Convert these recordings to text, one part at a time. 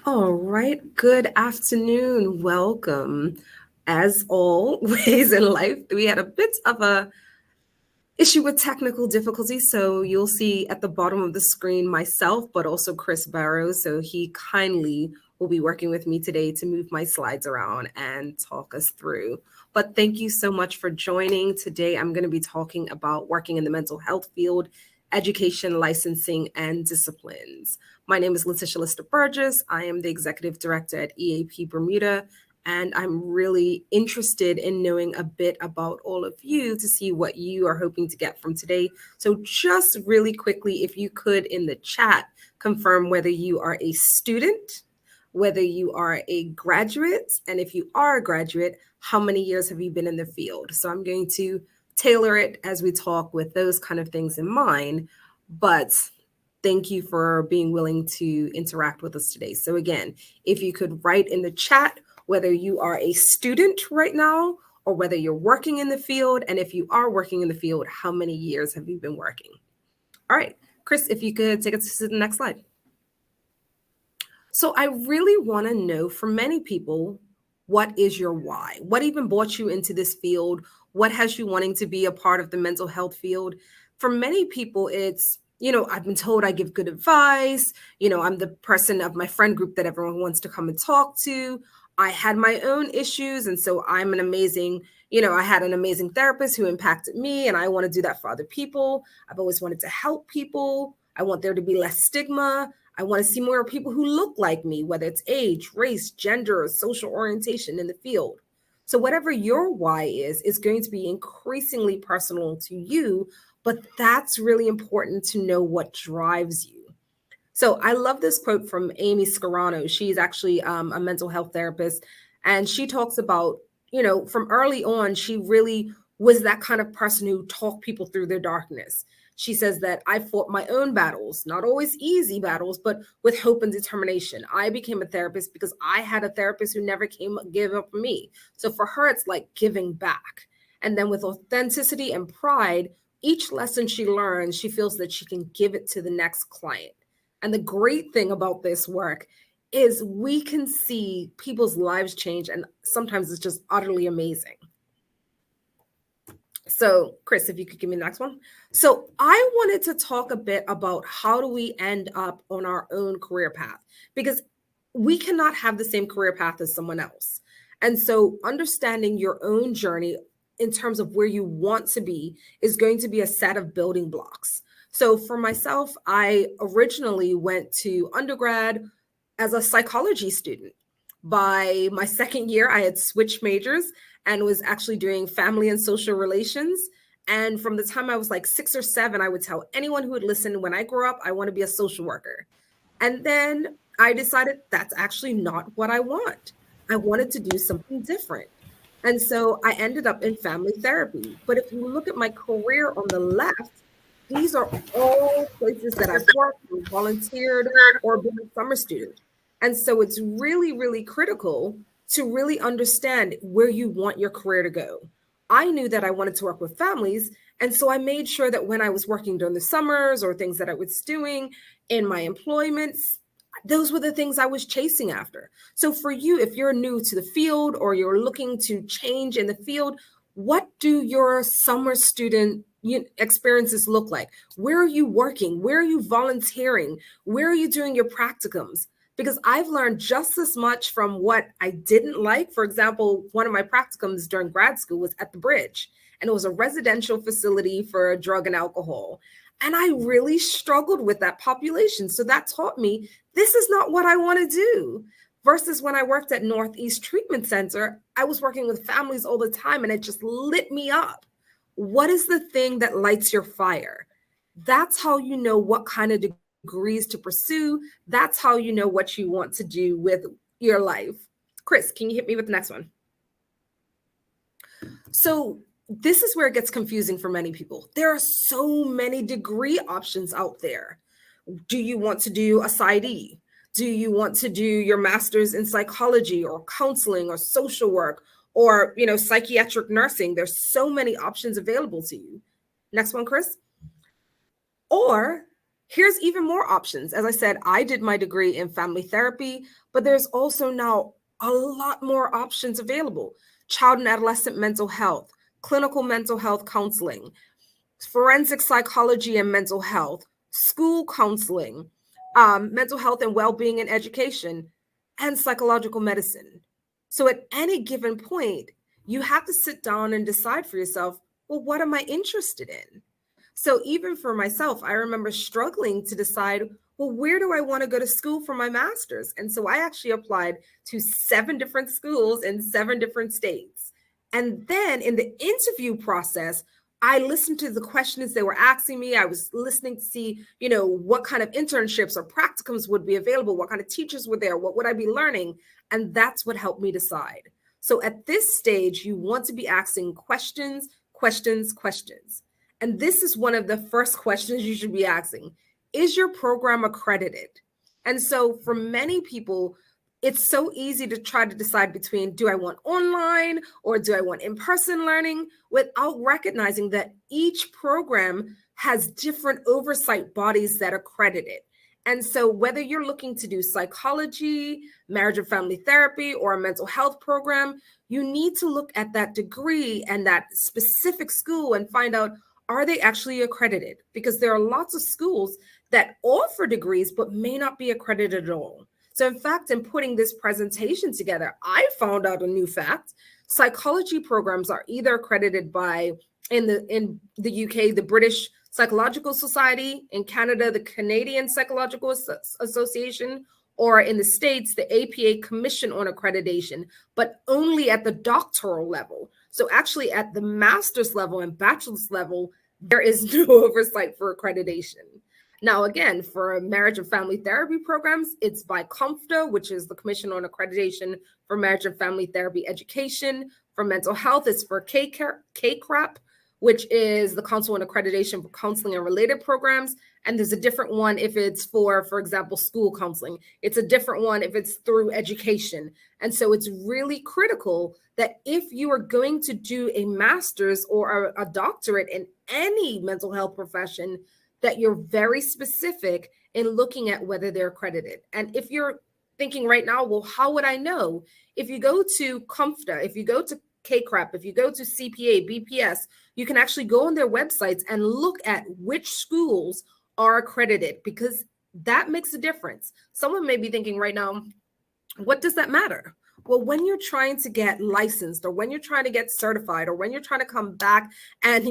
All right. Good afternoon. Welcome. As always in life, we had a bit of a issue with technical difficulties. So you'll see at the bottom of the screen myself, but also Chris Barrows. So he kindly will be working with me today to move my slides around and talk us through. But thank you so much for joining. Today, I'm going to be talking about working in the mental health field, education, licensing, and disciplines. My name is Letitia Lister Burgess. I am the executive director at EAP Bermuda, and I'm really interested in knowing a bit about all of you to see what you are hoping to get from today. So, just really quickly, if you could in the chat confirm whether you are a student, whether you are a graduate, and if you are a graduate, how many years have you been in the field? So, I'm going to tailor it as we talk with those kind of things in mind. But thank you for being willing to interact with us today. So, again, if you could write in the chat whether you are a student right now or whether you're working in the field. And if you are working in the field, how many years have you been working? All right, Chris, if you could take us to the next slide. So I really want to know from many people, what is your why? What even brought you into this field? What has you wanting to be a part of the mental health field? For many people, it's, I've been told I give good advice. I'm the person of my friend group that everyone wants to come and talk to. I had my own issues. And so I'm an amazing, I had an amazing therapist who impacted me, and I want to do that for other people. I've always wanted to help people. I want there to be less stigma. I want to see more people who look like me, whether it's age, race, gender, or social orientation in the field. So, whatever your why is going to be increasingly personal to you, but that's really important to know what drives you. So, I love this quote from Amy Scarano. She's actually a mental health therapist, and she talks about, from early on, she really was that kind of person who talked people through their darkness. She says that I fought my own battles, not always easy battles, but with hope and determination. I became a therapist because I had a therapist who never give up on me. So for her, it's like giving back. And then with authenticity and pride, each lesson she learns, she feels that she can give it to the next client. And the great thing about this work is we can see people's lives change, and sometimes it's just utterly amazing. So, Chris, if you could give me the next one. So, I wanted to talk a bit about how do we end up on our own career path, because we cannot have the same career path as someone else. And so, understanding your own journey in terms of where you want to be is going to be a set of building blocks. So, for myself, I originally went to undergrad as a psychology student. By my second year, I had switched majors and was actually doing family and social relations. And from the time I was like 6 or 7, I would tell anyone who would listen, when I grow up, I want to be a social worker. And then I decided that's actually not what I want. I wanted to do something different. And so I ended up in family therapy. But if you look at my career on the left, these are all places that I've worked or volunteered or been a summer student. And so it's really, really critical to really understand where you want your career to go. I knew that I wanted to work with families. And so I made sure that when I was working during the summers or things that I was doing in my employments, those were the things I was chasing after. So for you, if you're new to the field or you're looking to change in the field, what do your summer student experiences look like? Where are you working? Where are you volunteering? Where are you doing your practicums? Because I've learned just as much from what I didn't like. For example, one of my practicums during grad school was at the Bridge, and it was a residential facility for drug and alcohol. And I really struggled with that population. So that taught me this is not what I want to do. Versus when I worked at Northeast Treatment Center, I was working with families all the time and it just lit me up. What is the thing that lights your fire? That's how you know what kind of degrees to pursue. That's how you know what you want to do with your life. Chris, can you hit me with the next one? So this is where it gets confusing for many people. There are so many degree options out there. Do you want to do a PsyD? Do you want to do your master's in psychology or counseling or social work or, psychiatric nursing? There's so many options available to you. Next one, Chris. Or Here's even more options. As I said, I did my degree in family therapy, but there's also now a lot more options available. Child and adolescent mental health, clinical mental health counseling, forensic psychology and mental health, school counseling, mental health and well-being and education, and psychological medicine. So at any given point, you have to sit down and decide for yourself, well, what am I interested in? So even for myself, I remember struggling to decide, well, where do I want to go to school for my master's? And so I actually applied to 7 different schools in 7 different states. And then in the interview process, I listened to the questions they were asking me. I was listening to see, what kind of internships or practicums would be available, what kind of teachers were there, what would I be learning? And that's what helped me decide. So at this stage, you want to be asking questions, questions, questions. And this is one of the first questions you should be asking. Is your program accredited? And so for many people, it's so easy to try to decide between, do I want online or do I want in-person learning, without recognizing that each program has different oversight bodies that accredit it. And so whether you're looking to do psychology, marriage and family therapy, or a mental health program, you need to look at that degree and that specific school and find out, are they actually accredited? Because there are lots of schools that offer degrees but may not be accredited at all. So in fact, in putting this presentation together, I found out a new fact. Psychology programs are either accredited by, in the UK, the British Psychological Society, in Canada, the Canadian Psychological Association, or in the States, the APA Commission on Accreditation, but only at the doctoral level. So actually at the master's level and bachelor's level, there is no oversight for accreditation. Now, again, for marriage and family therapy programs, it's by COMFTA, which is the Commission on Accreditation for Marriage and Family Therapy Education. For mental health, it's for CACRAP, which is the Council on Accreditation for Counseling and Related Programs. And there's a different one if it's for example, school counseling. It's a different one if it's through education. And so it's really critical that if you are going to do a master's or a doctorate in any mental health profession, that you're very specific in looking at whether they're accredited. And if you're thinking right now, well, how would I know? If you go to COMFTA, if you go to CACRAP, if you go to CPA, BPS, you can actually go on their websites and look at which schools are accredited, because that makes a difference. Someone may be thinking right now, what does that matter? Well, when you're trying to get licensed, or when you're trying to get certified, or when you're trying to come back and,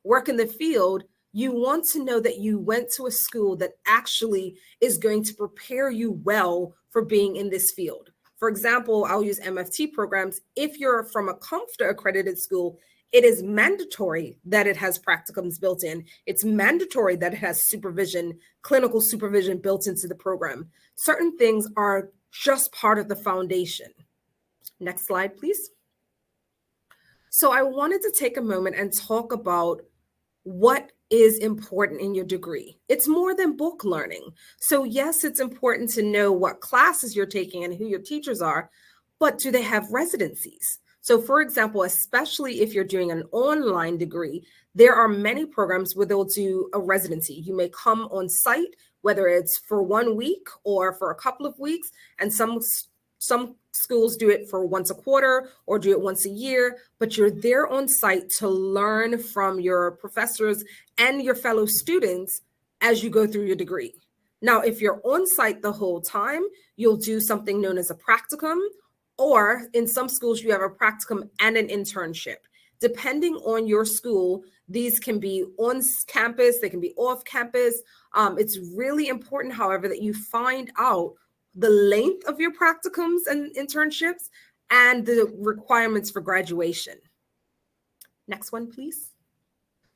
work in the field, you want to know that you went to a school that actually is going to prepare you well for being in this field. For example, I'll use MFT programs. If you're from a COMFTA accredited school, it is mandatory that it has practicums built in. It's mandatory that it has supervision, clinical supervision built into the program. Certain things are just part of the foundation. Next slide, please. So I wanted to take a moment and talk about what is important in your degree. It's more than book learning. So yes, it's important to know what classes you're taking and who your teachers are, but do they have residencies? So for example, especially if you're doing an online degree, there are many programs where they'll do a residency. You may come on site, whether it's for 1 week or for a couple of weeks, and some schools do it for once a quarter or do it once a year, but you're there on site to learn from your professors and your fellow students as you go through your degree. Now, if you're on site the whole time, you'll do something known as a practicum, or in some schools, you have a practicum and an internship. Depending on your school, these can be on campus, they can be off campus. It's really important, however, that you find out the length of your practicums and internships and the requirements for graduation. Next one, please.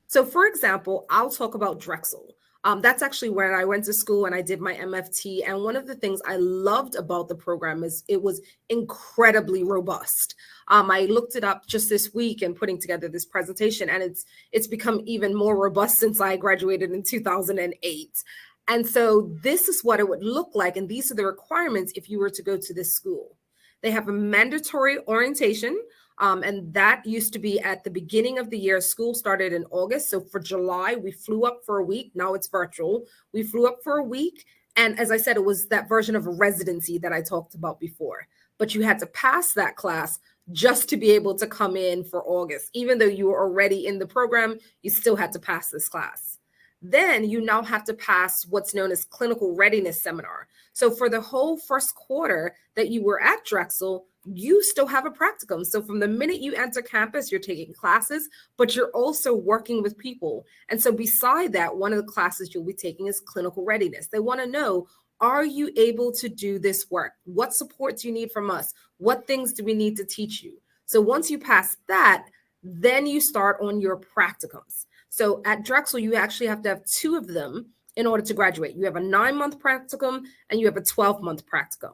So for example, I'll talk about Drexel. That's actually where I went to school and I did my MFT. And one of the things I loved about the program is it was incredibly robust. I looked it up just this week and putting together this presentation, and it's become even more robust since I graduated in 2008. And so this is what it would look like. And these are the requirements if you were to go to this school. They have a mandatory orientation. And that used to be at the beginning of the year. School started in August. So for July, we flew up for a week. Now it's virtual. We flew up for a week. And as I said, it was that version of a residency that I talked about before. But you had to pass that class just to be able to come in for August. Even though you were already in the program, you still had to pass this class. Then you now have to pass what's known as clinical readiness seminar. So for the whole first quarter that you were at Drexel, you still have a practicum. So from the minute you enter campus, you're taking classes, but you're also working with people. And so beside that, one of the classes you'll be taking is clinical readiness. They want to know, are you able to do this work? What support do you need from us? What things do we need to teach you? So once you pass that, then you start on your practicums. So at Drexel, you actually have to have 2 of them in order to graduate. You have a 9-month practicum and you have a 12-month practicum.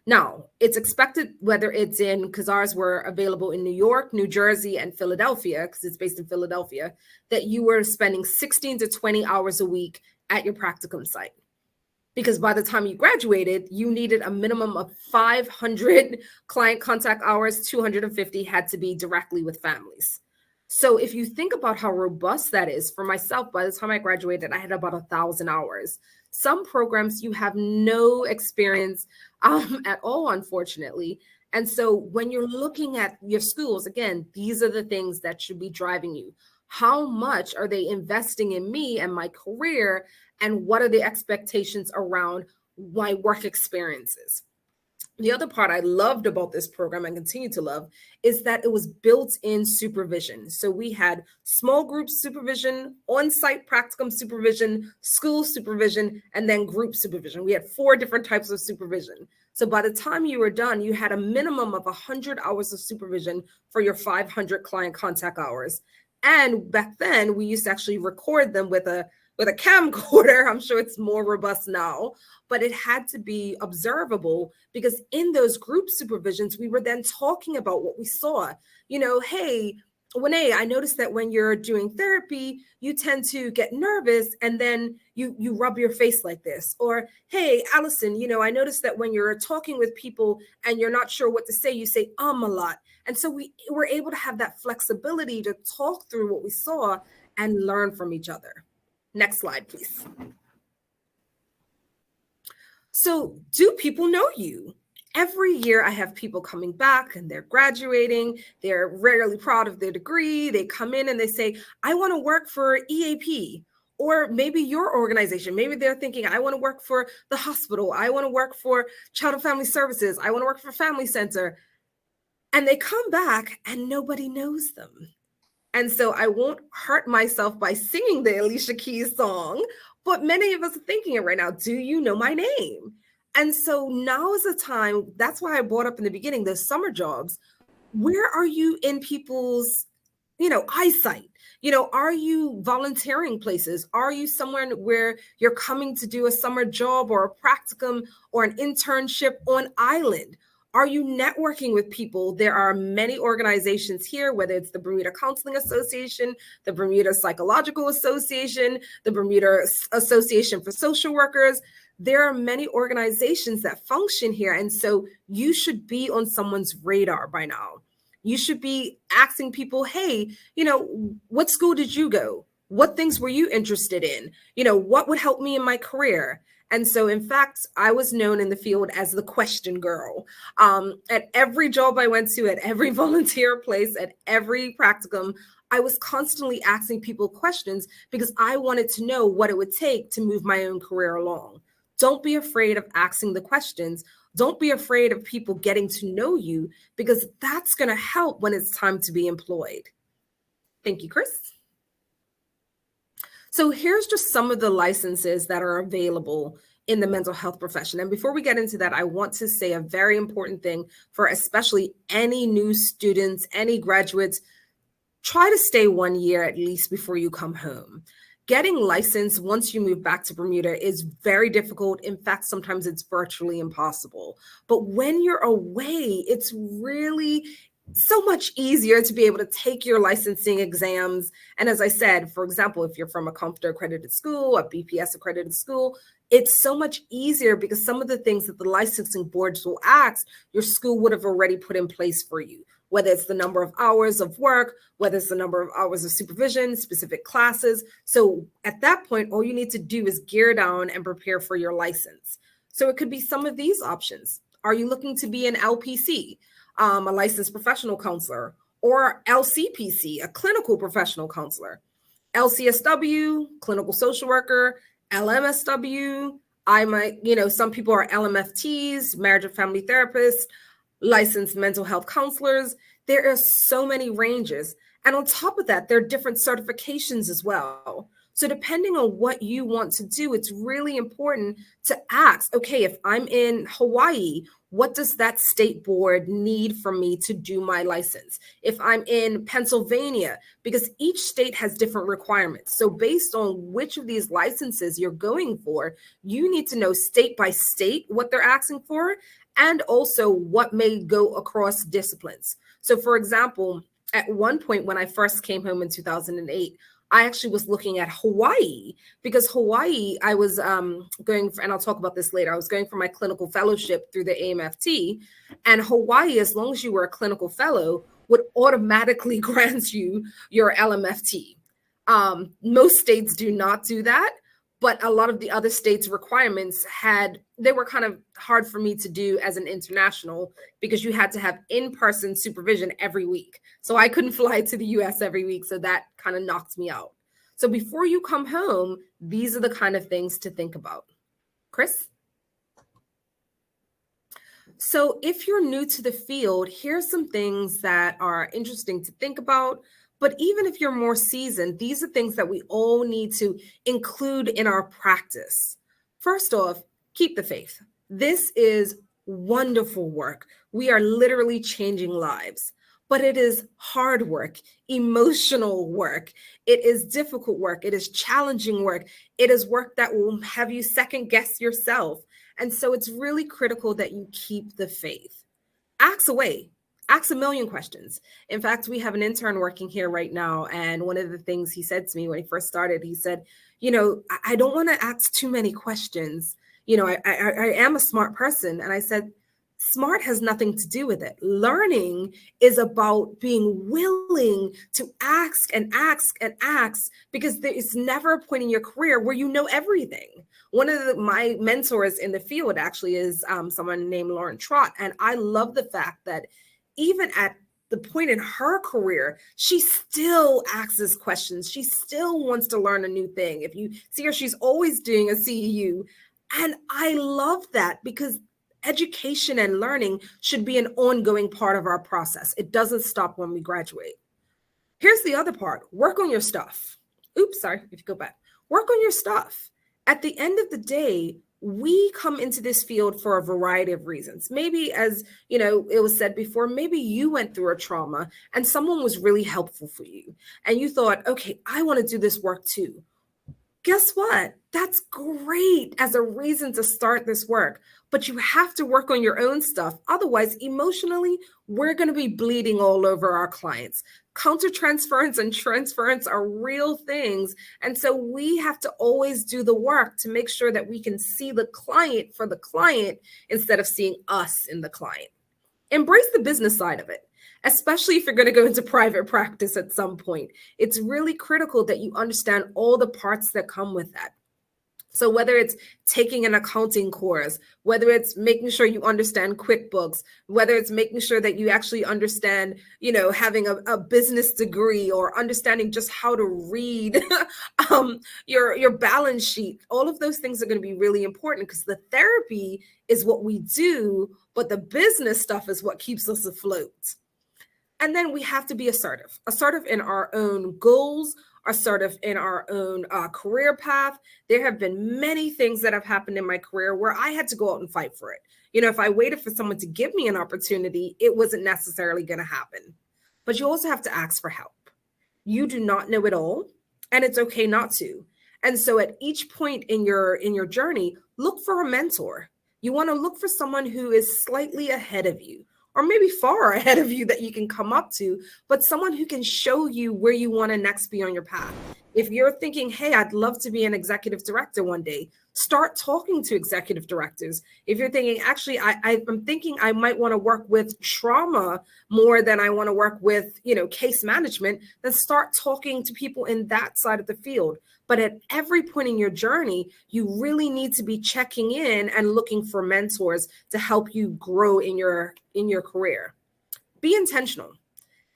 Now, it's expected, whether it's because ours were available in New York, New Jersey, and Philadelphia, because it's based in Philadelphia, that you were spending 16 to 20 hours a week at your practicum site. Because by the time you graduated, you needed a minimum of 500 client contact hours, 250 had to be directly with families. So if you think about how robust that is, for myself, by the time I graduated, I had about 1,000 hours. Some programs you have no experience at all, unfortunately. And so when you're looking at your schools, again, these are the things that should be driving you. How much are they investing in me and my career? And what are the expectations around my work experiences? The other part I loved about this program and continue to love is that it was built-in supervision. So we had small group supervision, on-site practicum supervision, school supervision, and then group supervision. We had 4 different types of supervision. So by the time you were done, you had a minimum of 100 hours of supervision for your 500 client contact hours. And back then, we used to actually record them with a camcorder. I'm sure it's more robust now, but it had to be observable because in those group supervisions, we were then talking about what we saw. Hey, Winnie, I noticed that when you're doing therapy, you tend to get nervous and then you rub your face like this. Or, hey, Allison, I noticed that when you're talking with people and you're not sure what to say, you say a lot. And so we were able to have that flexibility to talk through what we saw and learn from each other. Next slide, please. So do people know you? Every year I have people coming back and they're graduating. They're rarely proud of their degree. They come in and they say, I want to work for EAP. Or maybe your organization. Maybe they're thinking, I want to work for the hospital. I want to work for Child and Family Services. I want to work for Family Center. And they come back and nobody knows them. And so I won't hurt myself by singing the Alicia Keys song, but many of us are thinking it right now. Do you know my name? And so now is the time. That's why I brought up in the beginning, the summer jobs. Where are you in people's, eyesight? Are you volunteering places? Are you somewhere where you're coming to do a summer job or a practicum or an internship on island? Are you networking with people? There are many organizations here, whether it's the Bermuda Counseling Association, the Bermuda Psychological Association, the Bermuda Association for Social Workers. There are many organizations that function here. And so you should be on someone's radar by now. You should be asking people, hey, what school did you go? What things were you interested in? What would help me in my career? And so, in fact, I was known in the field as the question girl. At every job I went to, at every volunteer place, at every practicum, I was constantly asking people questions because I wanted to know what it would take to move my own career along. Don't be afraid of asking the questions. Don't be afraid of people getting to know you because that's going to help when it's time to be employed. Thank you, Chris. So here's just some of the licenses that are available in the mental health profession. And before we get into that, I want to say a very important thing for especially any new students, any graduates. Try to stay 1 year at least before you come home. Getting licensed once you move back to Bermuda is very difficult. In fact, sometimes it's virtually impossible. But when you're away, it's really so much easier to be able to take your licensing exams. And as I said, for example, if you're from a CompTIA accredited school, a BPS accredited school, it's so much easier because some of the things that the licensing boards will ask, your school would have already put in place for you. whether it's the number of hours of work, whether it's the number of hours of supervision, specific classes. So at that point, all you need to do is gear down and prepare for your license. So it could be some of these options. Are you looking to be an LPC, a licensed professional counselor, or LCPC, a clinical professional counselor? LCSW, clinical social worker, LMSW. I might, some people are LMFTs, marriage and family therapists, licensed mental health counselors. There are so many ranges. And on top of that, there are different certifications as well. So depending on what you want to do, it's really important to ask, okay, if I'm in Hawaii, what does that state board need from me to do my license? If I'm in Pennsylvania, because each state has different requirements. So based on which of these licenses you're going for, you need to know state by state what they're asking for, and also what may go across disciplines. So for example, at one point when I first came home in 2008, I actually was looking at Hawaii, because Hawaii, I was going for, and I'll talk about this later, I was going for my clinical fellowship through the AMFT, and Hawaii, as long as you were a clinical fellow, would automatically grant you your LMFT. Most states do not do that, but a lot of the other states' requirements they were kind of hard for me to do as an international, because you had to have in-person supervision every week. So I couldn't fly to the US every week. So that kind of knocked me out. So before you come home, these are the kind of things to think about. Chris? So if you're new to the field, here's some things that are interesting to think about. But even if you're more seasoned, these are things that we all need to include in our practice. First off, keep the faith. This is wonderful work. We are literally changing lives, but it is hard work, emotional work. It is difficult work. It is challenging work. It is work that will have you second guess yourself. And so it's really critical that you keep the faith. Ask away. Ask a million questions. In fact, we have an intern working here right now. And one of the things he said to me when he first started, he said, I don't want to ask too many questions. I am a smart person. And I said, smart has nothing to do with it. Learning is about being willing to ask and ask and ask, because there is never a point in your career where you know everything. One of my mentors in the field actually is someone named Lauren Trott. And I love the fact that even at the point in her career, she still asks questions. She still wants to learn a new thing. If you see her, she's always doing a CEU. And I love that, because education and learning should be an ongoing part of our process. It doesn't stop when we graduate. Here's the other part. Work on your stuff. Oops, sorry, if you go back. Work on your stuff. At the end of the day, we come into this field for a variety of reasons. Maybe, as it was said before, maybe you went through a trauma and someone was really helpful for you. And you thought, okay, I want to do this work too. Guess what? That's great as a reason to start this work, but you have to work on your own stuff. Otherwise, emotionally, we're going to be bleeding all over our clients. Countertransference and transference are real things. And so we have to always do the work to make sure that we can see the client for the client instead of seeing us in the client. Embrace the business side of it, especially if you're going to go into private practice at some point. It's really critical that you understand all the parts that come with that. So whether it's taking an accounting course, whether it's making sure you understand QuickBooks, whether it's making sure that you actually understand, having a business degree, or understanding just how to read your balance sheet, all of those things are going to be really important, because the therapy is what we do, but the business stuff is what keeps us afloat. And then we have to be assertive in our own goals, assertive in our own career path. There have been many things that have happened in my career where I had to go out and fight for it. If I waited for someone to give me an opportunity, it wasn't necessarily going to happen. But you also have to ask for help. You do not know it all, and it's okay not to. And so at each point in your journey, look for a mentor. You want to look for someone who is slightly ahead of you, or maybe far ahead of you that you can come up to, but someone who can show you where you want to next be on your path. If you're thinking, hey, I'd love to be an executive director one day, start talking to executive directors. If you're thinking, actually, I'm thinking I might want to work with trauma more than I want to work with, case management, then start talking to people in that side of the field. But at every point in your journey, you really need to be checking in and looking for mentors to help you grow in your career. Be intentional.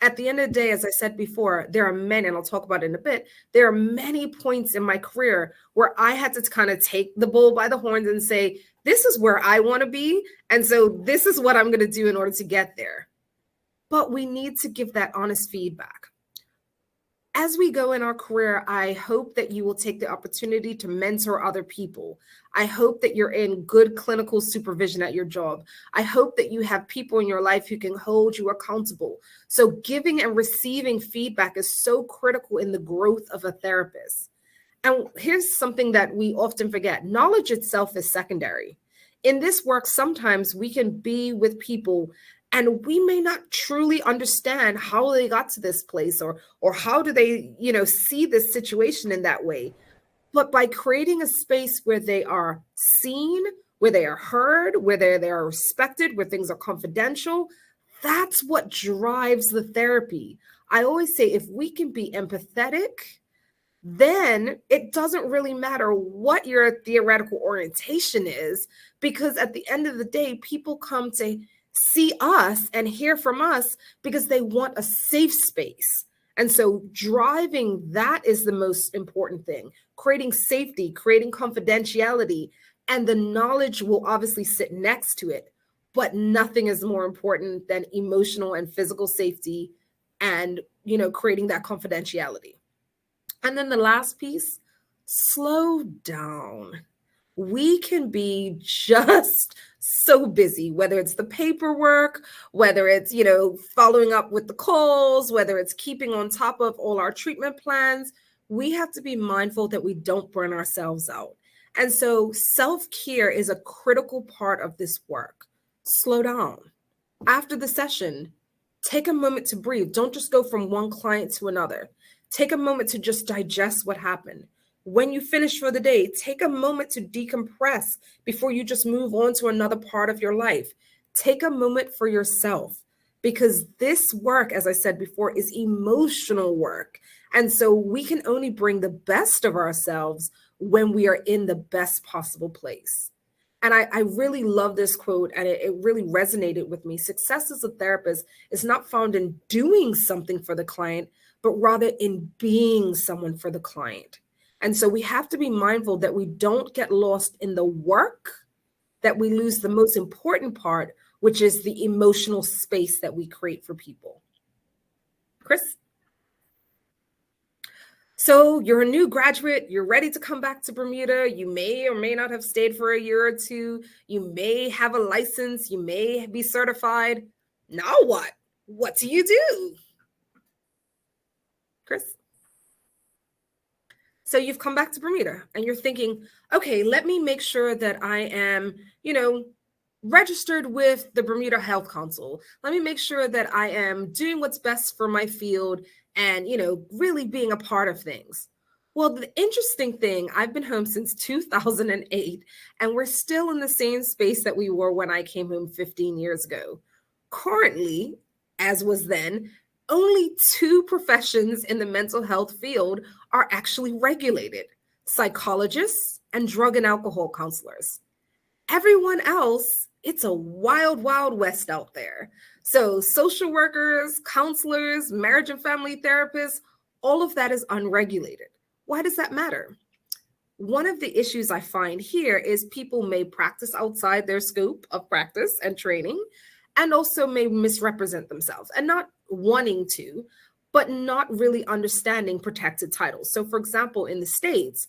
At the end of the day, as I said before, there are many, and I'll talk about it in a bit, there are many points in my career where I had to kind of take the bull by the horns and say, this is where I want to be. And so this is what I'm going to do in order to get there. But we need to give that honest feedback. As we go in our career, I hope that you will take the opportunity to mentor other people. I hope that you're in good clinical supervision at your job. I hope that you have people in your life who can hold you accountable. So giving and receiving feedback is so critical in the growth of a therapist. And here's something that we often forget. Knowledge itself is secondary. In this work, sometimes we can be with people and we may not truly understand how they got to this place or how do they, see this situation in that way. But by creating a space where they are seen, where they are heard, where they are respected, where things are confidential, that's what drives the therapy. I always say if we can be empathetic, then it doesn't really matter what your theoretical orientation is, because at the end of the day, people come to see us and hear from us because they want a safe space. And so driving that is the most important thing, creating safety, creating confidentiality, and the knowledge will obviously sit next to it. But nothing is more important than emotional and physical safety and, creating that confidentiality. And then the last piece, slow down. We can be just so busy, whether it's the paperwork, whether it's, following up with the calls, whether it's keeping on top of all our treatment plans. We have to be mindful that we don't burn ourselves out. And so self-care is a critical part of this work. Slow down. After the session, take a moment to breathe. Don't just go from one client to another. Take a moment to just digest what happened. When you finish for the day, take a moment to decompress before you just move on to another part of your life. Take a moment for yourself, because this work, as I said before, is emotional work. And so we can only bring the best of ourselves when we are in the best possible place. And I really love this quote, and it really resonated with me. Success as a therapist is not found in doing something for the client, but rather in being someone for the client. And so we have to be mindful that we don't get lost in the work, that we lose the most important part, which is the emotional space that we create for people. Chris? So you're a new graduate, you're ready to come back to Bermuda. You may or may not have stayed for a year or two. You may have a license, you may be certified. Now what? What do you do? Chris? So you've come back to Bermuda and you're thinking, okay, let me make sure that I am, registered with the Bermuda Health Council. Let me make sure that I am doing what's best for my field and, really being a part of things. Well, the interesting thing, I've been home since 2008, and we're still in the same space that we were when I came home 15 years ago. Currently, as was then, only 2 professions in the mental health field are actually regulated: psychologists and drug and alcohol counselors. Everyone else, it's a wild, wild west out there. So social workers, counselors, marriage and family therapists, all of that is unregulated. Why does that matter? One of the issues I find here is people may practice outside their scope of practice and training, and also may misrepresent themselves, and not wanting to, but not really understanding protected titles. So for example, in the States,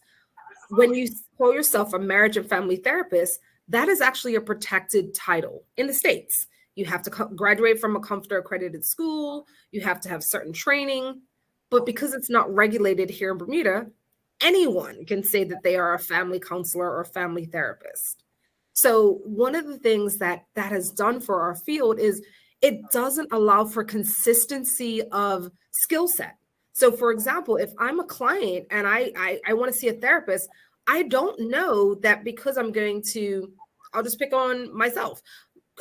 when you call yourself a marriage and family therapist, that is actually a protected title in the States. You have to graduate from a comforter accredited school. You have to have certain training. But because it's not regulated here in Bermuda, anyone can say that they are a family counselor or a family therapist. So one of the things that has done for our field is it doesn't allow for consistency of skill set. So, for example, if I'm a client and I want to see a therapist, I don't know that because I'm going to, I'll just pick on myself.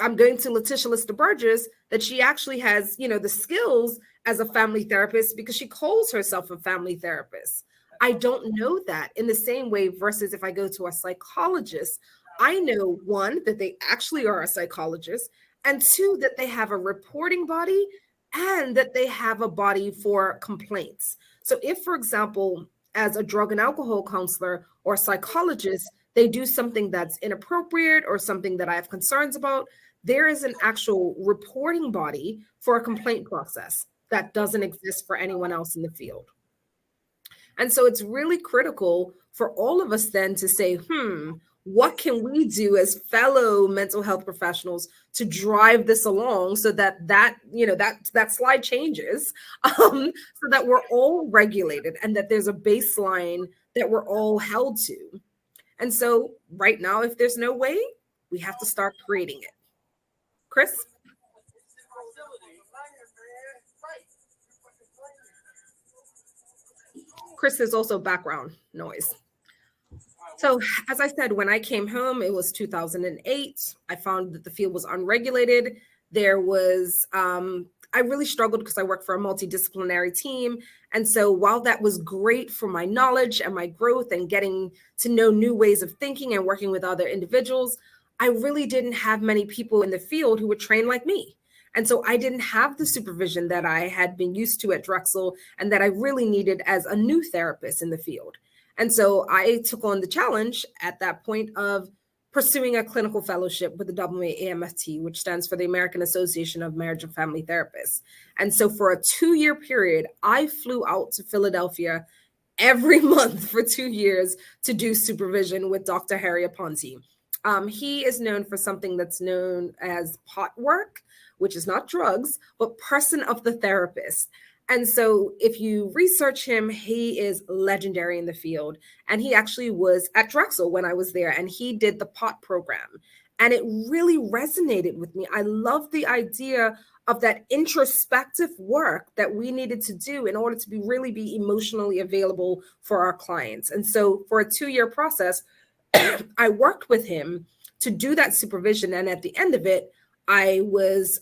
I'm going to Letitia Lister Burgess, that she actually has, the skills as a family therapist because she calls herself a family therapist. I don't know that in the same way versus if I go to a psychologist, I know one, that they actually are a psychologist, and two, that they have a reporting body and that they have a body for complaints. So if, for example, as a drug and alcohol counselor or psychologist, they do something that's inappropriate or something that I have concerns about, there is an actual reporting body for a complaint process that doesn't exist for anyone else in the field. And so it's really critical for all of us then to say, what can we do as fellow mental health professionals to drive this along so that slide changes, so that we're all regulated and that there's a baseline that we're all held to. And so right now, if there's no way, we have to start creating it. Chris? Chris, is also background noise. So, as I said, when I came home, it was 2008. I found that the field was unregulated. There was, I really struggled because I worked for a multidisciplinary team. And so, while that was great for my knowledge and my growth and getting to know new ways of thinking and working with other individuals, I really didn't have many people in the field who were trained like me. And so I didn't have the supervision that I had been used to at Drexel and that I really needed as a new therapist in the field. And so I took on the challenge at that point of pursuing a clinical fellowship with the AAMFT, which stands for the American Association of Marriage and Family Therapists. And so for a 2-year period, I flew out to Philadelphia every month for 2 years to do supervision with Dr. Harry Aponte. He is known for something that's known as pot work, which is not drugs, but person of the therapist. And so if you research him, he is legendary in the field. And he actually was at Drexel when I was there, and he did the pot program. And it really resonated with me. I love the idea of that introspective work that we needed to do in order to really be emotionally available for our clients. And so for a 2-year process, I worked with him to do that supervision. And at the end of it, I was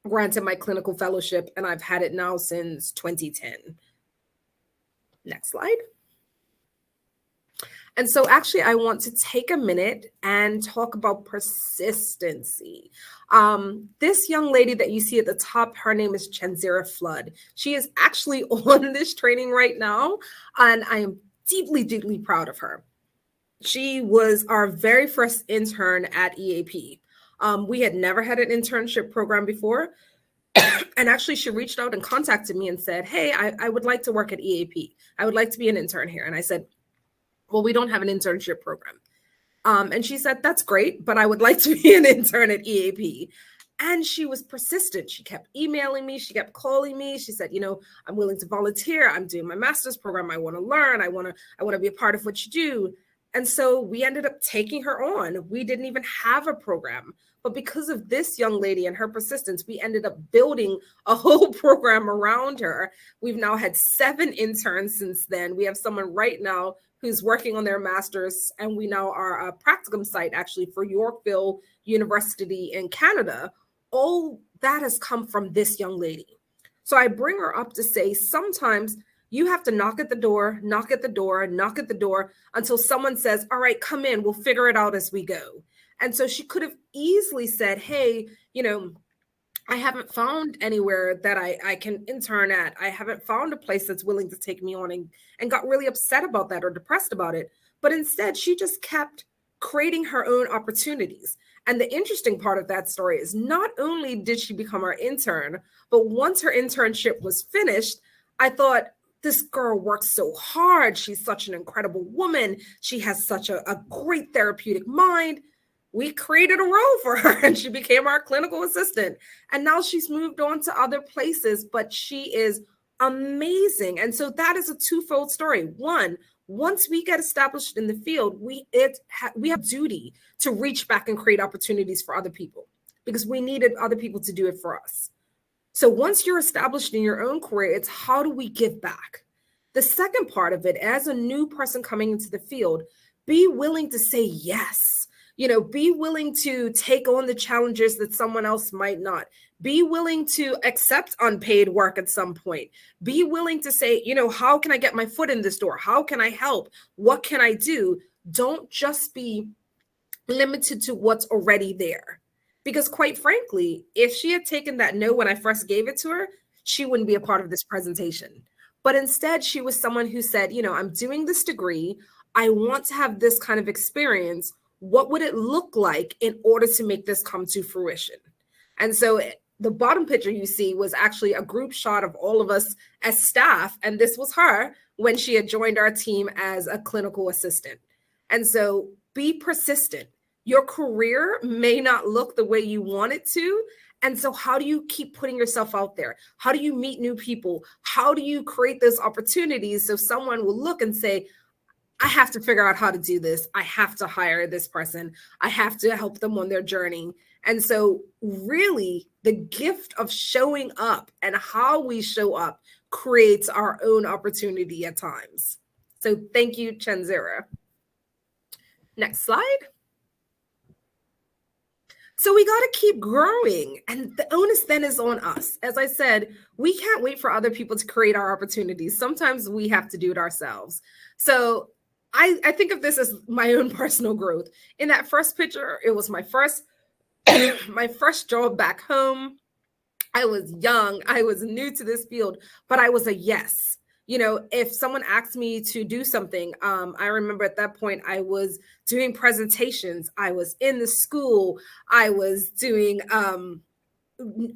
granted my clinical fellowship, and I've had it now since 2010. Next slide. And so actually, I want to take a minute and talk about persistency. This young lady that you see at the top, her name is Chenzira Flood. She is actually on this training right now, and I am deeply, deeply proud of her. She was our very first intern at EAP. We had never had an internship program before. And actually, she reached out and contacted me and said, hey, I would like to work at EAP. I would like to be an intern here. And I said, well, we don't have an internship program. And she said, that's great, but I would like to be an intern at EAP. And she was persistent. She kept emailing me. She kept calling me. She said, I'm willing to volunteer. I'm doing my master's program. I want to learn. I want to be a part of what you do. And so we ended up taking her on. We didn't even have a program. But because of this young lady and her persistence, we ended up building a whole program around her. We've now had 7 interns since then. We have someone right now who's working on their master's, and we now are a practicum site actually for Yorkville University in Canada. All that has come from this young lady. So I bring her up to say sometimes you have to knock at the door, knock at the door, knock at the door until someone says, all right, come in, we'll figure it out as we go. And so she could have easily said, hey, I haven't found anywhere that I can intern at. I haven't found a place that's willing to take me on, and got really upset about that or depressed about it. But instead, she just kept creating her own opportunities. And the interesting part of that story is not only did she become our intern, but once her internship was finished, I thought, this girl works so hard. She's such an incredible woman. She has such a great therapeutic mind. We created a role for her, and she became our clinical assistant. And now she's moved on to other places, but she is amazing. And so that is a twofold story. One, once we get established in the field, we have duty to reach back and create opportunities for other people. because we needed other people to do it for us. So once you're established in your own career, it's how do we give back? The second part of it, as a new person coming into the field, be willing to say yes. Be willing to take on the challenges that someone else might not. Be willing to accept unpaid work at some point. Be willing to say, how can I get my foot in this door? How can I help? What can I do? Don't just be limited to what's already there. Because quite frankly, if she had taken that no when I first gave it to her, she wouldn't be a part of this presentation. But instead, she was someone who said, I'm doing this degree. I want to have this kind of experience. What would it look like in order to make this come to fruition? And so the bottom picture you see was actually a group shot of all of us as staff. And this was her when she had joined our team as a clinical assistant. And so be persistent. Your career may not look the way you want it to. And so how do you keep putting yourself out there? How do you meet new people? How do you create those opportunities so someone will look and say, I have to figure out how to do this. I have to hire this person. I have to help them on their journey. And so really the gift of showing up and how we show up creates our own opportunity at times. So thank you, Chenzira. Next slide. So we got to keep growing, and the onus then is on us. As I said, we can't wait for other people to create our opportunities. Sometimes we have to do it ourselves. So I think of this as my own personal growth. In that first picture, it was my first my first job back home. I was young, I was new to this field, but I was a yes. If someone asked me to do something, I remember at that point, I was doing presentations. I was in the school. I was doing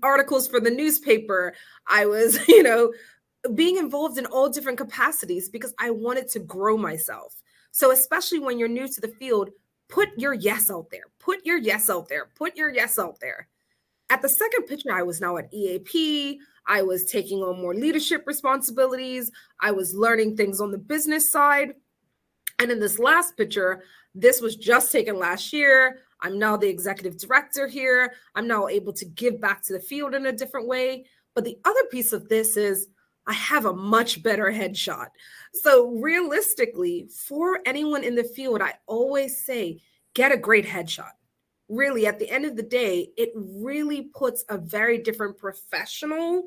articles for the newspaper. I was, being involved in all different capacities because I wanted to grow myself. So especially when you're new to the field, put your yes out there. Put your yes out there. Put your yes out there. At the second picture, I was now at EAP. I was taking on more leadership responsibilities. I was learning things on the business side. And in this last picture, this was just taken last year. I'm now the executive director here. I'm now able to give back to the field in a different way. But the other piece of this is I have a much better headshot. So realistically, for anyone in the field, I always say, get a great headshot. Really, at the end of the day, it really puts a very different professional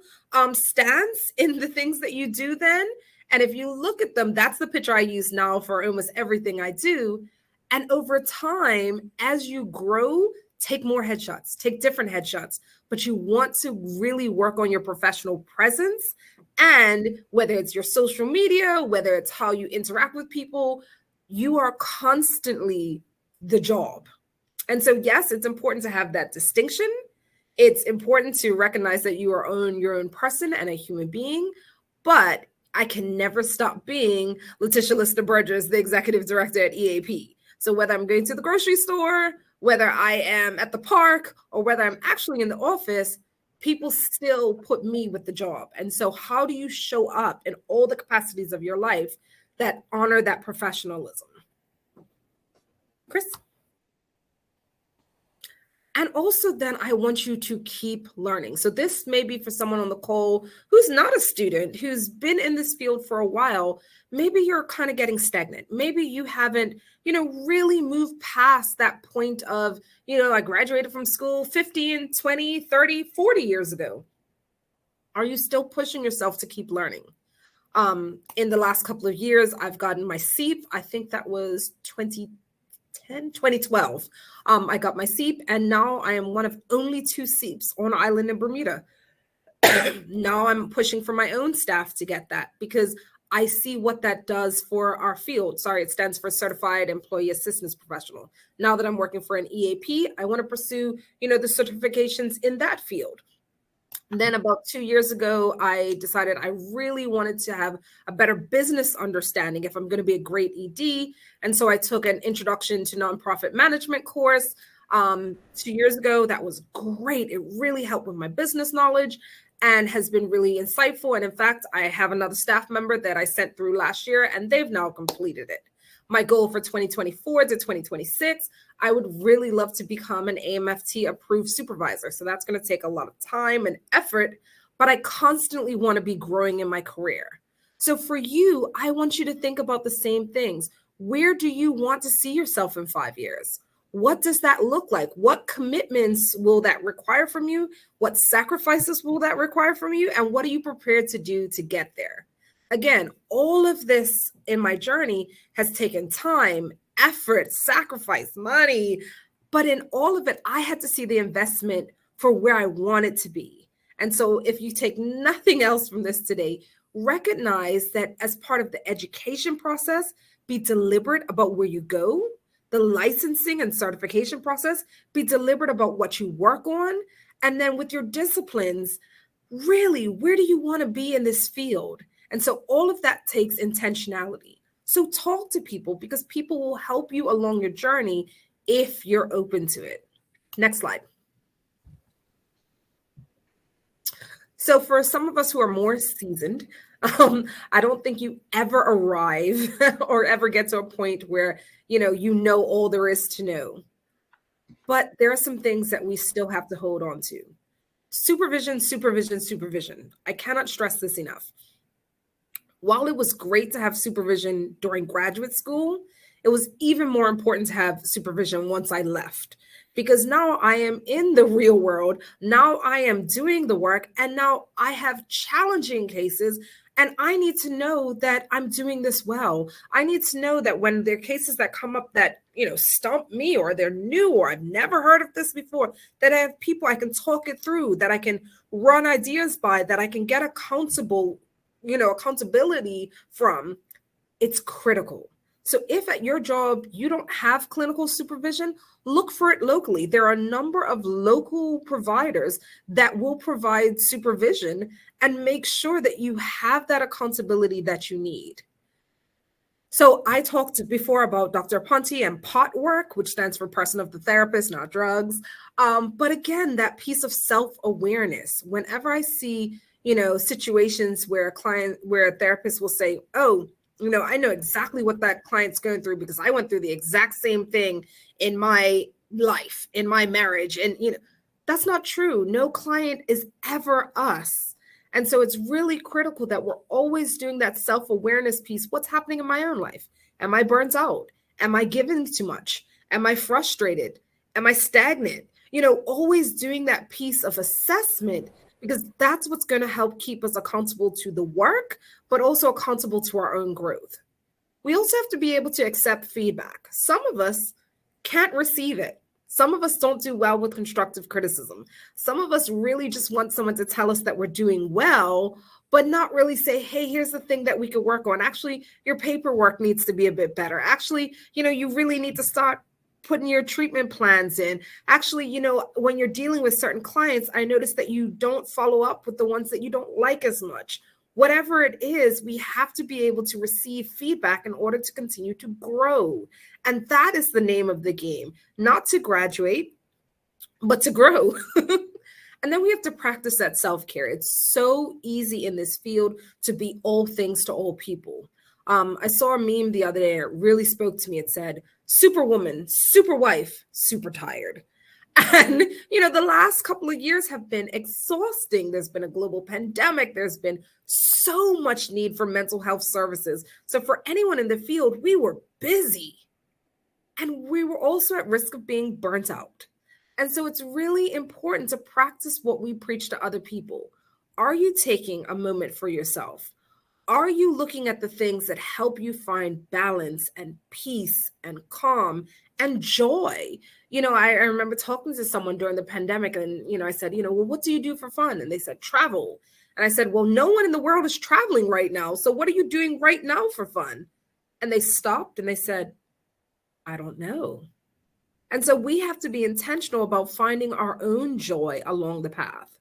stance in the things that you do then. And if you look at them, that's the picture I use now for almost everything I do. And over time, as you grow, take more headshots, take different headshots, but you want to really work on your professional presence. And whether it's your social media, whether it's how you interact with people, you are constantly the job. And so, yes, it's important to have that distinction. It's important to recognize that you are your own person and a human being, but I can never stop being Letitia Lister Burgess, the executive director at EAP. So whether I'm going to the grocery store, whether I am at the park, or whether I'm actually in the office, people still put me with the job. And so how do you show up in all the capacities of your life that honor that professionalism? Chris? And also then I want you to keep learning. So this may be for someone on the call who's not a student, who's been in this field for a while. Maybe you're kind of getting stagnant. Maybe you haven't, really moved past that point of, I graduated from school 15, 20, 30, 40 years ago. Are you still pushing yourself to keep learning? In the last couple of years, I've gotten my CEEP. I think that was 2012. I got my CEEP, and now I am one of only 2 CEEPs on an island in Bermuda. Now I'm pushing for my own staff to get that because I see what that does for our field. Sorry, it stands for Certified Employee Assistance Professional. Now that I'm working for an EAP, I want to pursue, the certifications in that field. And then about 2 years ago, I decided I really wanted to have a better business understanding if I'm going to be a great ED. And so I took an Introduction to Nonprofit Management course 2 years ago. That was great. It really helped with my business knowledge and has been really insightful. And in fact, I have another staff member that I sent through last year, and they've now completed it. My goal for 2024 to 2026, I would really love to become an AMFT approved supervisor. So that's going to take a lot of time and effort, but I constantly want to be growing in my career. So for you, I want you to think about the same things. Where do you want to see yourself in 5 years? What does that look like? What commitments will that require from you? What sacrifices will that require from you? And what are you prepared to do to get there? Again, all of this in my journey has taken time, effort, sacrifice, money. But in all of it, I had to see the investment for where I wanted to be. And so if you take nothing else from this today, recognize that as part of the education process, be deliberate about where you go, the licensing and certification process, be deliberate about what you work on. And then with your disciplines, really, where do you want to be in this field? And so all of that takes intentionality. So talk to people because people will help you along your journey if you're open to it. Next slide. So for some of us who are more seasoned, I don't think you ever arrive or ever get to a point where you know all there is to know. But there are some things that we still have to hold on to. Supervision, supervision, supervision. I cannot stress this enough. While it was great to have supervision during graduate school, it was even more important to have supervision once I left, because now I am in the real world. Now I am doing the work, and now I have challenging cases, and I need to know that I'm doing this well. I need to know that when there are cases that come up that, stump me, or they're new, or I've never heard of this before, that I have people I can talk it through, that I can run ideas by, that I can get accountability from. It's critical. So if at your job you don't have clinical supervision, look for it locally. There are a number of local providers that will provide supervision, and make sure that you have that accountability that you need. So I talked before about Dr. Ponte and POT work, which stands for person of the therapist, not drugs. But again, that piece of self-awareness. Whenever I see, situations where a therapist will say, oh, I know exactly what that client's going through because I went through the exact same thing in my life, in my marriage. And, that's not true. No client is ever us. And so it's really critical that we're always doing that self-awareness piece. What's happening in my own life? Am I burnt out? Am I giving too much? Am I frustrated? Am I stagnant? Always doing that piece of assessment, because that's what's going to help keep us accountable to the work, but also accountable to our own growth. We also have to be able to accept feedback. Some of us can't receive it. Some of us don't do well with constructive criticism. Some of us really just want someone to tell us that we're doing well, but not really say, hey, here's the thing that we could work on. Actually, your paperwork needs to be a bit better. Actually, you really need to start putting your treatment plans in. Actually, when you're dealing with certain clients, I noticed that you don't follow up with the ones that you don't like as much. Whatever it is, we have to be able to receive feedback in order to continue to grow. And that is the name of the game, not to graduate, but to grow. And then we have to practice that self-care. It's so easy in this field to be all things to all people. I saw a meme the other day. It really spoke to me. It said, superwoman, super wife, super tired. And, the last couple of years have been exhausting. There's been a global pandemic. There's been so much need for mental health services. So for anyone in the field, we were busy. And we were also at risk of being burnt out. And so it's really important to practice what we preach to other people. Are you taking a moment for yourself? Are you looking at the things that help you find balance and peace and calm and joy? I remember talking to someone during the pandemic, and, I said, well, what do you do for fun? And they said, travel. And I said, well, no one in the world is traveling right now. So what are you doing right now for fun? And they stopped and they said, I don't know. And so we have to be intentional about finding our own joy along the path.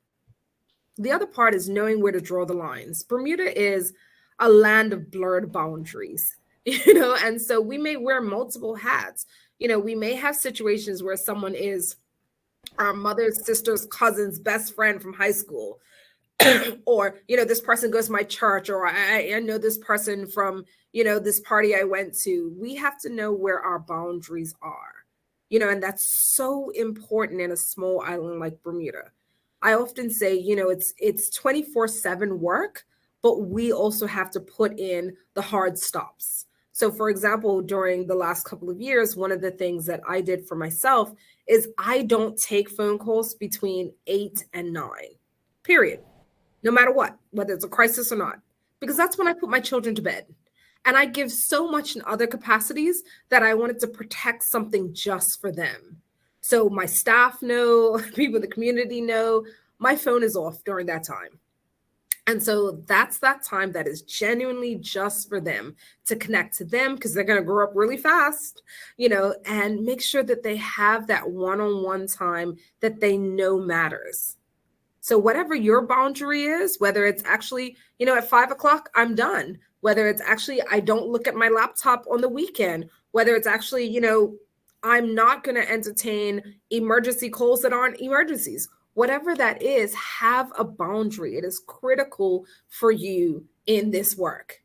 The other part is knowing where to draw the lines. Bermuda is a land of blurred boundaries, and so we may wear multiple hats. We may have situations where someone is our mother's sister's cousin's best friend from high school. Or, this person goes to my church, or I know this person from, this party I went to. We have to know where our boundaries are, and that's so important in a small island like Bermuda. I often say, it's 24/7 work, but we also have to put in the hard stops. So, for example, during the last couple of years, one of the things that I did for myself is I don't take phone calls between 8 and 9, period, no matter what, whether it's a crisis or not, because that's when I put my children to bed. And I give so much in other capacities that I wanted to protect something just for them. So my staff know, people in the community know, my phone is off during that time. And so that's that time that is genuinely just for them, to connect to them, because they're going to grow up really fast, and make sure that they have that one-on-one time that they know matters. So whatever your boundary is, whether it's actually, at 5 o'clock, I'm done, whether it's actually, I don't look at my laptop on the weekend, whether it's actually, I'm not going to entertain emergency calls that aren't emergencies, whatever that is, have a boundary. It is critical for you in this work.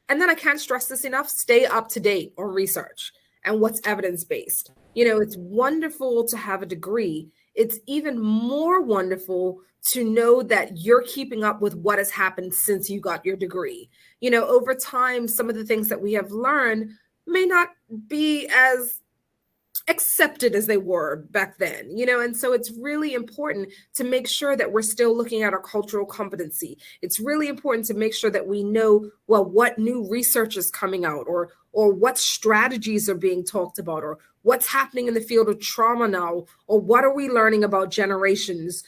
And then I can't stress this enough, stay up to date on research and what's evidence-based. It's wonderful to have a degree. It's even more wonderful to know that you're keeping up with what has happened since you got your degree. Over time, some of the things that we have learned may not be as accepted as they were back then, and so it's really important to make sure that we're still looking at our cultural competency. It's really important to make sure that we know, well, what new research is coming out, or what strategies are being talked about, or what's happening in the field of trauma now, or what are we learning about generations.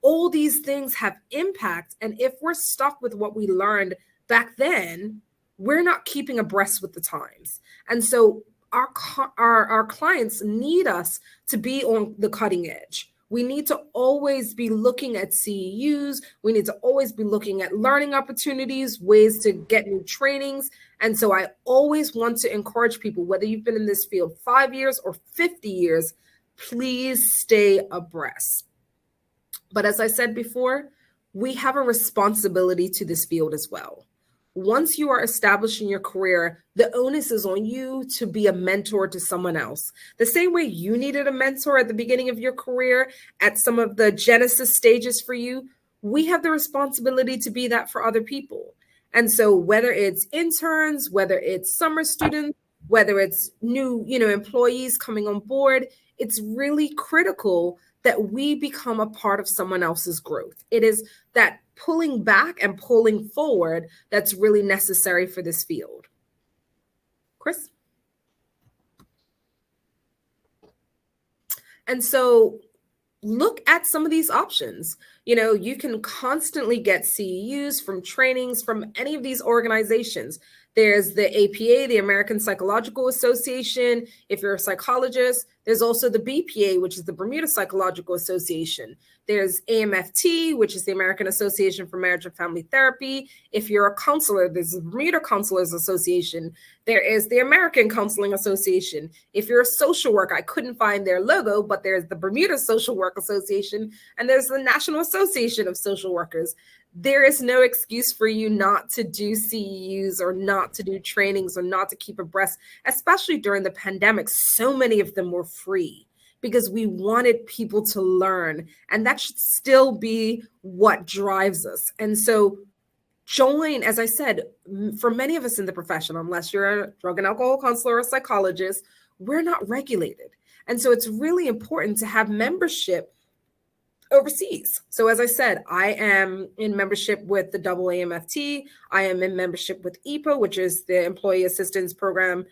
All these things have impact, and if we're stuck with what we learned back then, we're not keeping abreast with the times. And so our clients need us to be on the cutting edge. We need to always be looking at CEUs. We need to always be looking at learning opportunities, ways to get new trainings. And so I always want to encourage people, whether you've been in this field 5 years or 50 years, please stay abreast. But as I said before, we have a responsibility to this field as well. Once you are established in your career, the onus is on you to be a mentor to someone else. The same way you needed a mentor at the beginning of your career, at some of the genesis stages for you, we have the responsibility to be that for other people. And so whether it's interns, whether it's summer students, whether it's new, employees coming on board, it's really critical that we become a part of someone else's growth. It is that pulling back and pulling forward that's really necessary for this field. Chris? And so look at some of these options. You can constantly get CEUs from trainings from any of these organizations. There's the APA, the American Psychological Association. If you're a psychologist, there's also the BPA, which is the Bermuda Psychological Association. There's AMFT, which is the American Association for Marriage and Family Therapy. If you're a counselor, there's the Bermuda Counselors Association. There is the American Counseling Association. If you're a social worker, I couldn't find their logo, but there's the Bermuda Social Work Association, and there's the National Association of Social Workers. There is no excuse for you not to do CEUs or not to do trainings or not to keep abreast, especially during the pandemic. So many of them were free because we wanted people to learn, and that should still be what drives us. And so join, as I said, for many of us in the profession, unless you're a drug and alcohol counselor or psychologist, we're not regulated. And so it's really important to have membership overseas. So as I said, I am in membership with the AAMFT. I am in membership with EPA, which is the Employee Assistance Program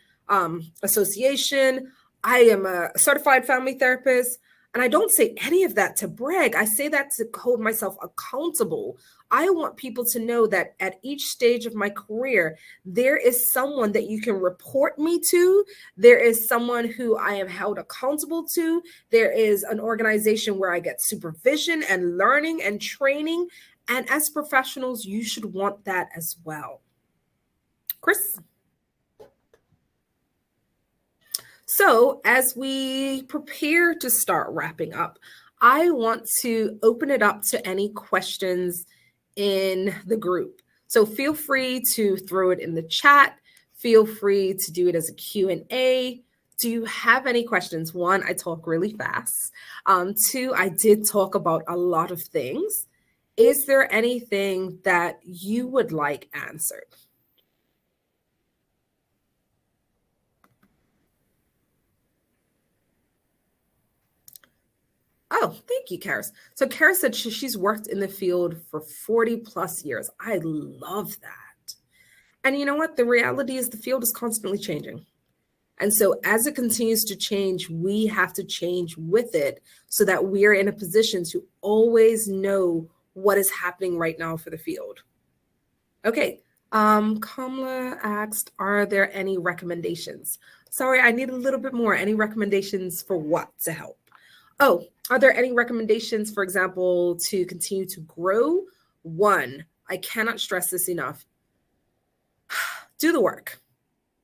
Association. I am a certified family therapist. And I don't say any of that to brag. I say that to hold myself accountable. I want people to know that at each stage of my career, there is someone that you can report me to. There is someone who I am held accountable to. There is an organization where I get supervision and learning and training. And as professionals, you should want that as well. Chris? So as we prepare to start wrapping up, I want to open it up to any questions in the group. So feel free to throw it in the chat. Feel free to do it as a Q&A. Do you have any questions? One, I talk really fast. Two, I did talk about a lot of things. Is there anything that you would like answered? Oh, thank you, Karis. So Karis said she's worked in the field for 40 plus years. I love that. And you know what? The reality is the field is constantly changing. And so as it continues to change, we have to change with it so that we're in a position to always know what is happening right now for the field. Okay. Kamala asked, are there any recommendations? Sorry, I need a little bit more. Any recommendations for what to help? Oh, are there any recommendations, for example, to continue to grow? One, I cannot stress this enough. Do the work.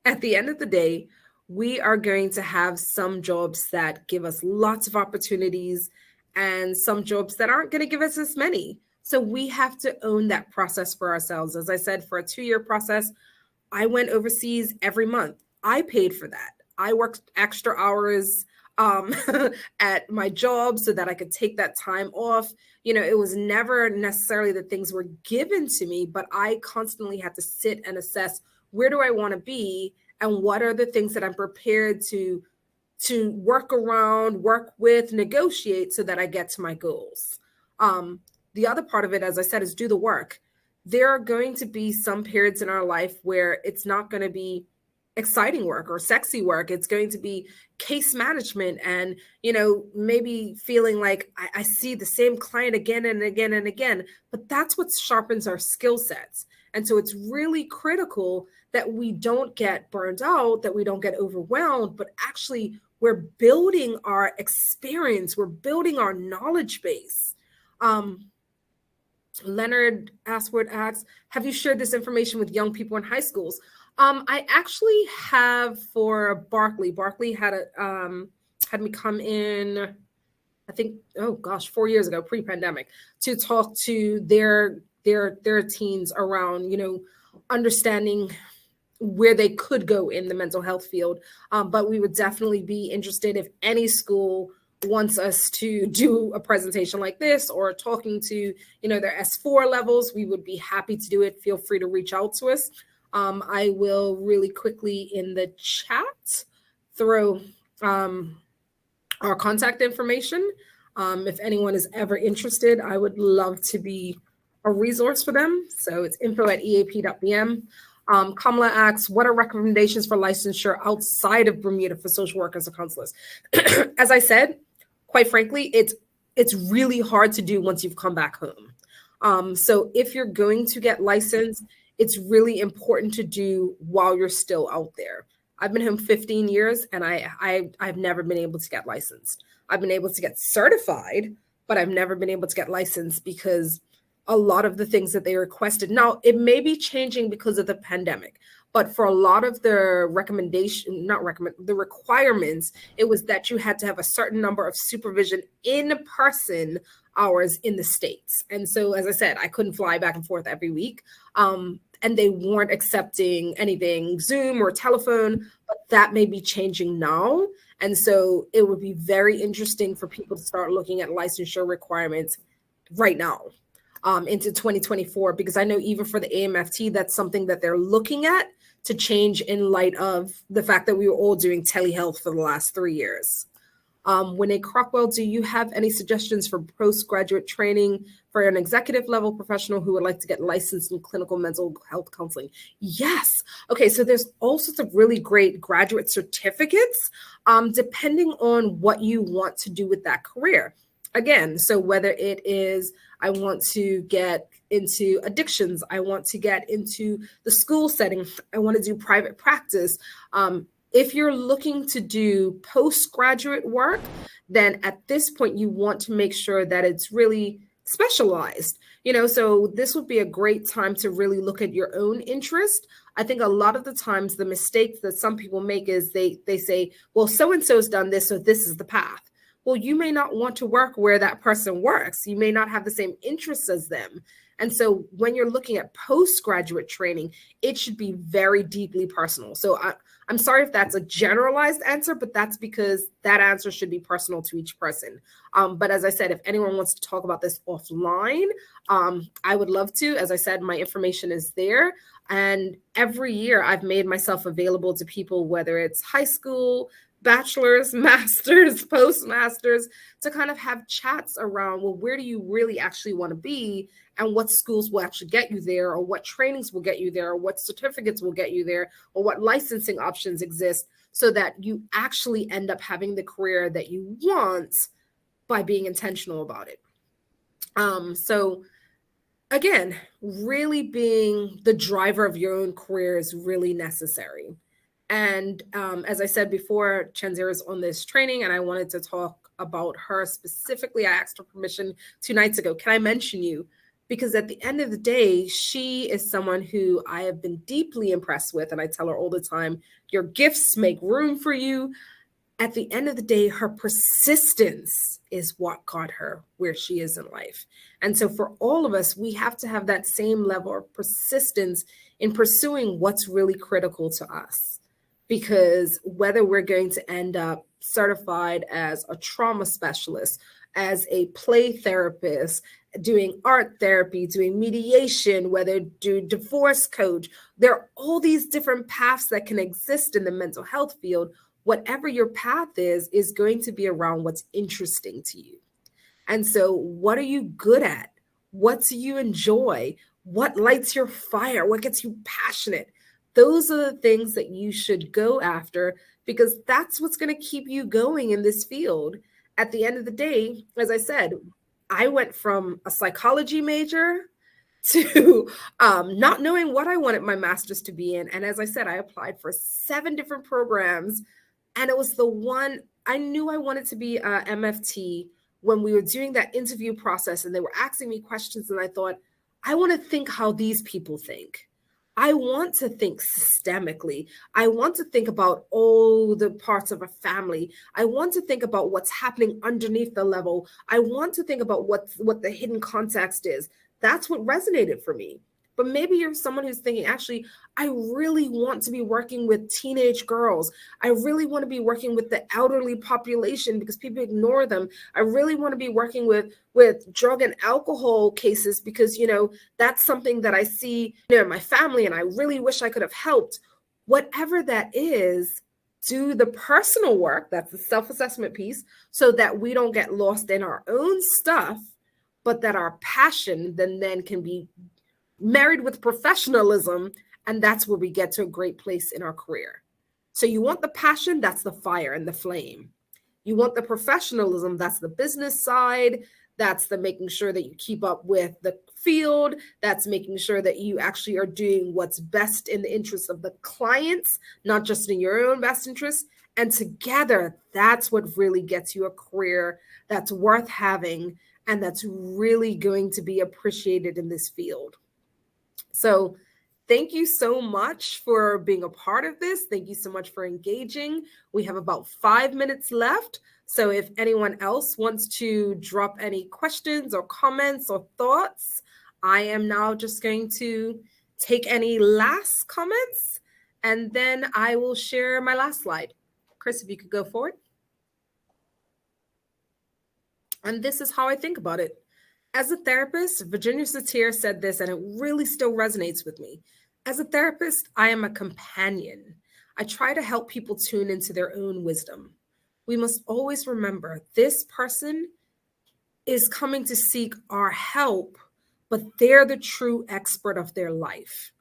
At the end of the day, we are going to have some jobs that give us lots of opportunities and some jobs that aren't going to give us as many. So we have to own that process for ourselves. As I said, for a 2-year process, I went overseas every month. I paid for that. I worked extra hours at my job so that I could take that time off. It was never necessarily that things were given to me, but I constantly had to sit and assess, where do I want to be and what are the things that I'm prepared to work around, work with, negotiate so that I get to my goals. The other part of it, as I said, is do the work. There are going to be some periods in our life where it's not going to be exciting work or sexy work. It's going to be case management and, maybe feeling like I see the same client again and again and again, but that's what sharpens our skill sets. And so it's really critical that we don't get burned out, that we don't get overwhelmed, but actually we're building our experience, we're building our knowledge base. Leonard Asward asks, have you shared this information with young people in high schools? I actually have for Barkley. Barkley had me come in, I think, 4 years ago, pre-pandemic, to talk to their teens around, understanding where they could go in the mental health field. But we would definitely be interested if any school wants us to do a presentation like this or talking to, their S4 levels. We would be happy to do it. Feel free to reach out to us. I will really quickly in the chat throw our contact information. If anyone is ever interested, I would love to be a resource for them. So it's info@eap.bm. Kamala asks, what are recommendations for licensure outside of Bermuda for social workers or counselors? As I said, quite frankly, it's really hard to do once you've come back home. So if you're going to get licensed, it's really important to do while you're still out there. I've been home 15 years and I've never been able to get licensed. I've been able to get certified, but I've never been able to get licensed because a lot of the things that they requested. Now, it may be changing because of the pandemic, but for a lot of the the requirements, it was that you had to have a certain number of supervision in-person hours in the States. And so, as I said, I couldn't fly back and forth every week. And they weren't accepting anything Zoom or telephone, but that may be changing now. And so it would be very interesting for people to start looking at licensure requirements right now into 2024, because I know even for the AMFT, that's something that they're looking at to change in light of the fact that we were all doing telehealth for the last 3 years. Winnie Crockwell, do you have any suggestions for postgraduate training for an executive level professional who would like to get licensed in clinical mental health counseling? Yes. Okay, so there's all sorts of really great graduate certificates, depending on what you want to do with that career. Again, so whether it is, I want to get into addictions, I want to get into the school setting, I want to do private practice. If you're looking to do postgraduate work, then at this point, you want to make sure that it's really specialized. So this would be a great time to really look at your own interest. I think a lot of the times the mistakes that some people make is they say, well, so-and-so's done this, so this is the path. Well, you may not want to work where that person works. You may not have the same interests as them. And so when you're looking at postgraduate training, it should be very deeply personal. So I'm sorry if that's a generalized answer, but that's because that answer should be personal to each person. But as I said, if anyone wants to talk about this offline, I would love to. As I said, my information is there. And every year I've made myself available to people, whether it's high school, bachelor's, master's, postmasters, to kind of have chats around, well, where do you really actually want to be? And what schools will actually get you there, or what trainings will get you there, or what certificates will get you there, or what licensing options exist, so that you actually end up having the career that you want by being intentional about it. So again, really being the driver of your own career is really necessary. And as I said before, Chenzira is on this training, and I wanted to talk about her specifically. I asked her permission 2 nights ago. Can I mention you? Because at the end of the day, she is someone who I have been deeply impressed with. And I tell her all the time, your gifts make room for you. At the end of the day, her persistence is what got her where she is in life. And so for all of us, we have to have that same level of persistence in pursuing what's really critical to us. Because whether we're going to end up certified as a trauma specialist, as a play therapist, doing art therapy, doing mediation, whether do divorce coach, there are all these different paths that can exist in the mental health field. Whatever your path is going to be around what's interesting to you. And so what are you good at? What do you enjoy? What lights your fire? What gets you passionate? Those are the things that you should go after, because that's what's going to keep you going in this field. At the end of the day, as I said, I went from a psychology major to not knowing what I wanted my master's to be in. And as I said, I applied for 7 different programs. And it was the one I knew I wanted to be a MFT when we were doing that interview process, and they were asking me questions. And I thought, I want to think how these people think. I want to think systemically. I want to think about all the parts of a family. I want to think about what's happening underneath the level. I want to think about what the hidden context is. That's what resonated for me. But maybe you're someone who's thinking, actually, I really want to be working with teenage girls. I really want to be working with the elderly population because people ignore them. I really want to be working with drug and alcohol cases because, that's something that I see, in my family, and I really wish I could have helped. Whatever that is, do the personal work, that's the self-assessment piece, so that we don't get lost in our own stuff, but that our passion then can be married with professionalism, and that's where we get to a great place in our career. So you want the passion, that's the fire and the flame. You want the professionalism, that's the business side, that's the making sure that you keep up with the field, that's making sure that you actually are doing what's best in the interest of the clients, not just in your own best interest. And together, that's what really gets you a career that's worth having and that's really going to be appreciated in this field. So thank you so much for being a part of this. Thank you so much for engaging. We have about 5 minutes left. So if anyone else wants to drop any questions or comments or thoughts, I am now just going to take any last comments, and then I will share my last slide. Chris, if you could go forward. And this is how I think about it. As a therapist, Virginia Satir said this, and it really still resonates with me. As a therapist, I am a companion. I try to help people tune into their own wisdom. We must always remember this person is coming to seek our help, but they're the true expert of their life.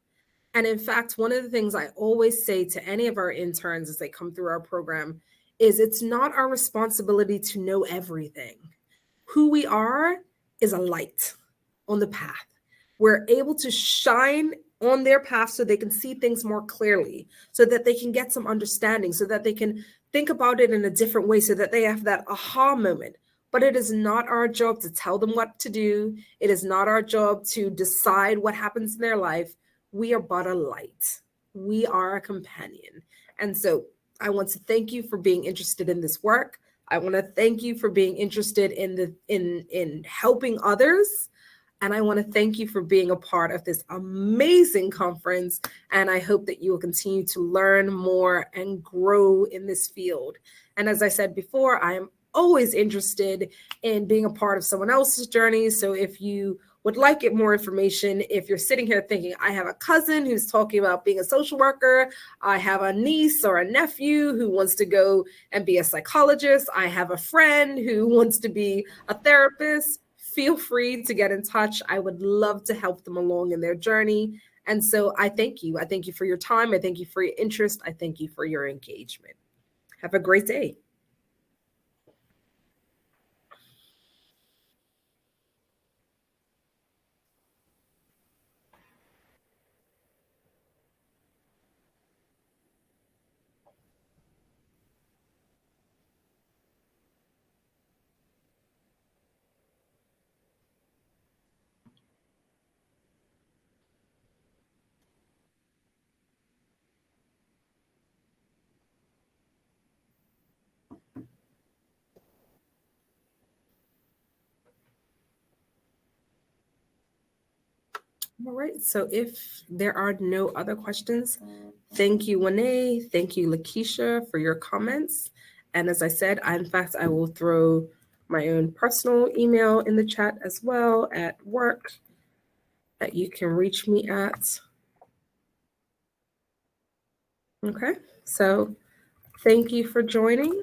And in fact, one of the things I always say to any of our interns as they come through our program is it's not our responsibility to know everything. Who we are is a light on the path. We're able to shine on their path so they can see things more clearly, so that they can get some understanding, so that they can think about it in a different way, so that they have that aha moment. But it is not our job to tell them what to do. It is not our job to decide what happens in their life. We are but a light. We are a companion. And so I want to thank you for being interested in this work. I want to thank you for being interested in helping others. And I want to thank you for being a part of this amazing conference. And I hope that you will continue to learn more and grow in this field. And as I said before, I am always interested in being a part of someone else's journey. So if you would like get more information, if you're sitting here thinking, I have a cousin who's talking about being a social worker, I have a niece or a nephew who wants to go and be a psychologist, I have a friend who wants to be a therapist, feel free to get in touch. I would love to help them along in their journey. And so I thank you. I thank you for your time. I thank you for your interest. I thank you for your engagement. Have a great day. All right. So if there are no other questions, thank you, Wanae. Thank you, Lakeisha, for your comments. And as I said, in fact, I will throw my own personal email in the chat as well at work that you can reach me at. Okay. So thank you for joining.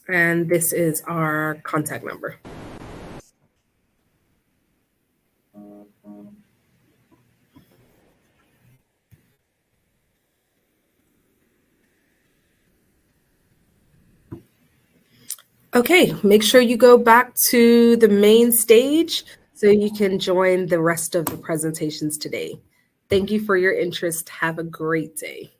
And this is our contact number. Okay, make sure you go back to the main stage so you can join the rest of the presentations today. Thank you for your interest. Have a great day.